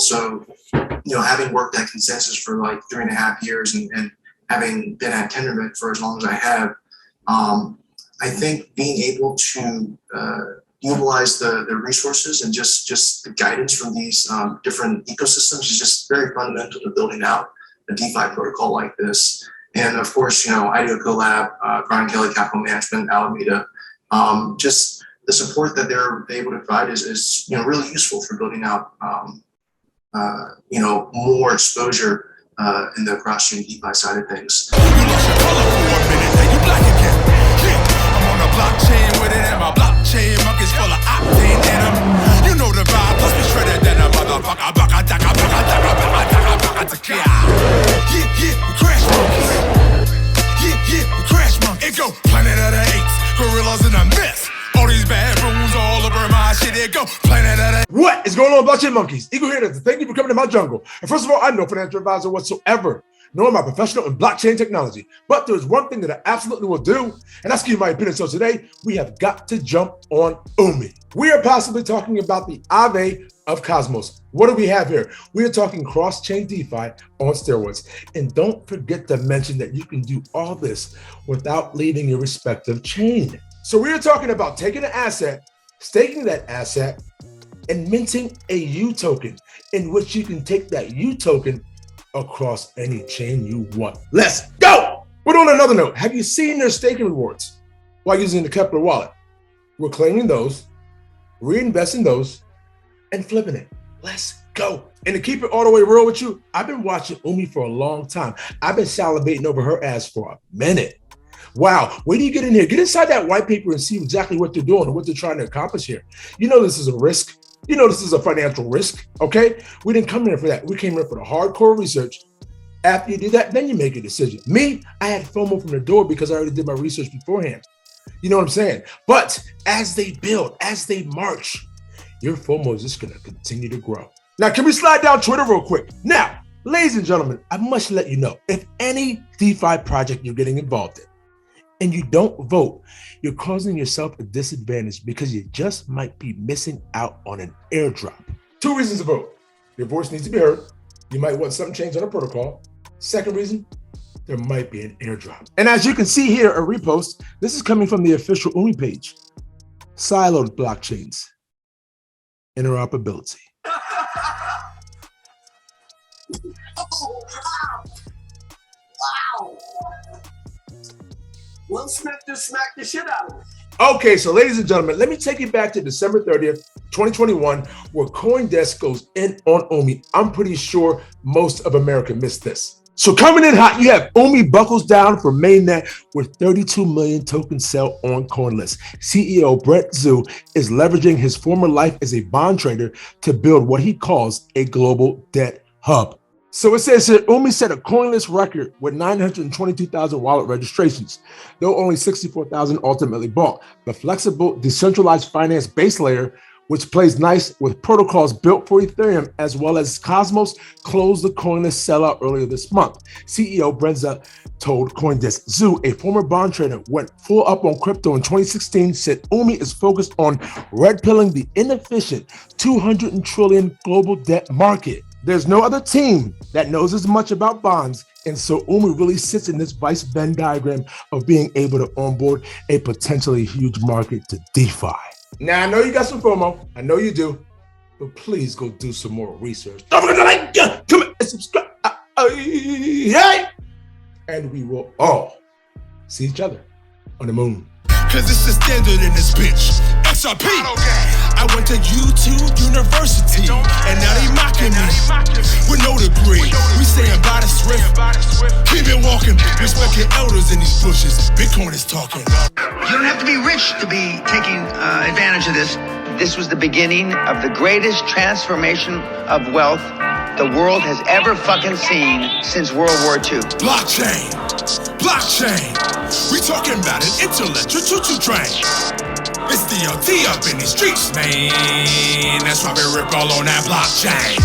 So, having worked at Consensus for like 3.5 years and having been at Tendermint for as long as I have, I think being able to utilize the resources and just the guidance from these different ecosystems is just very fundamental to building out a DeFi protocol like this. And of course, IDEO Collab, Brian Kelly Capital Management, Alameda, just the support that they're able to provide is really useful for building out more exposure in the Crosschain DeFi side of things. I'm on a blockchain with it, and my blockchain monkeys full of octane in them. You know the vibe, plus we shredded than a motherfucker. Yeah, we crash monkeys. Yeah, we crash monkeys. It go Planet of the Apes, gorillas in a mess. All these bad rules all over my shit. It go Planet of the... What is going on, blockchain monkeys? Eagle here to thank you for coming to my jungle. And first of all, I'm no financial advisor whatsoever, nor am I professional in blockchain technology. But there's one thing that I absolutely will do, and that's give you my opinion. So today, we have got to jump on Umee. We are possibly talking about the Aave of Cosmos. What do we have here? We are talking cross-chain DeFi on steroids. And don't forget to mention that you can do all this without leaving your respective chain. So we are talking about taking an asset, staking that asset, and minting a U token, in which you can take that U token across any chain you want. Let's go! But on another note, have you seen their staking rewards while using the Keplr wallet? We're claiming those, reinvesting those, and flipping it. Let's go. And to keep it all the way real with you, I've been watching Umee for a long time. I've been salivating over her ass for a minute. Wow, where do you get in here? Get inside that white paper and see exactly what they're doing and what they're trying to accomplish here. This is a risk. This is a financial risk, okay? We didn't come here for that. We came here for the hardcore research. After you do that, then you make a decision. Me, I had FOMO from the door because I already did my research beforehand. You know what I'm saying? But as they build, as they march, your FOMO is just gonna continue to grow. Now, can we slide down Twitter real quick? Now, ladies and gentlemen, I must let you know, if any DeFi project you're getting involved in, and you don't vote, you're causing yourself a disadvantage because you just might be missing out on an airdrop. 2 reasons to vote. Your voice needs to be heard. You might want something changed on the protocol. Second reason, there might be an airdrop. And as you can see here, a repost, this is coming from the official Umee page. Siloed blockchains, interoperability. Wow. Will Smith just smacked the shit out of it. Okay, so ladies and gentlemen, let me take you back to December 30th, 2021, where CoinDesk goes in on Umee. I'm pretty sure most of America missed this. So coming in hot, you have Umee buckles down for mainnet with 32 million tokens sell on CoinList. CEO Brent Zhu is leveraging his former life as a bond trader to build what he calls a global debt hub. So it says that Umee set a CoinList record with 922,000 wallet registrations, though only 64,000 ultimately bought. The flexible, decentralized finance base layer, which plays nice with protocols built for Ethereum, as well as Cosmos, closed the CoinList sellout earlier this month. CEO Brenza told CoinDesk. Zhu, a former bond trader, went full up on crypto in 2016, said Umee is focused on red-pilling the inefficient $200 trillion global debt market. There's no other team that knows as much about bonds, and so Umee really sits in this vice Venn diagram of being able to onboard a potentially huge market to DeFi. Now, I know you got some FOMO, I know you do, but please go do some more research. Don't forget to like, comment, and subscribe. And we will all see each other on the moon. Cause it's the standard in this bitch. XRP. I went to YouTube University, and now they mocking me with no degree. We saying by the swift, keep it walking. Respect your elders in these bushes. Bitcoin is talking. You don't have to be rich to be taking advantage of this. This was the beginning of the greatest transformation of wealth the world has ever fucking seen since World War II. Blockchain. We talking about an intellectual choo-choo train. It's DLT up in these streets, man. That's why we rip all on that blockchain.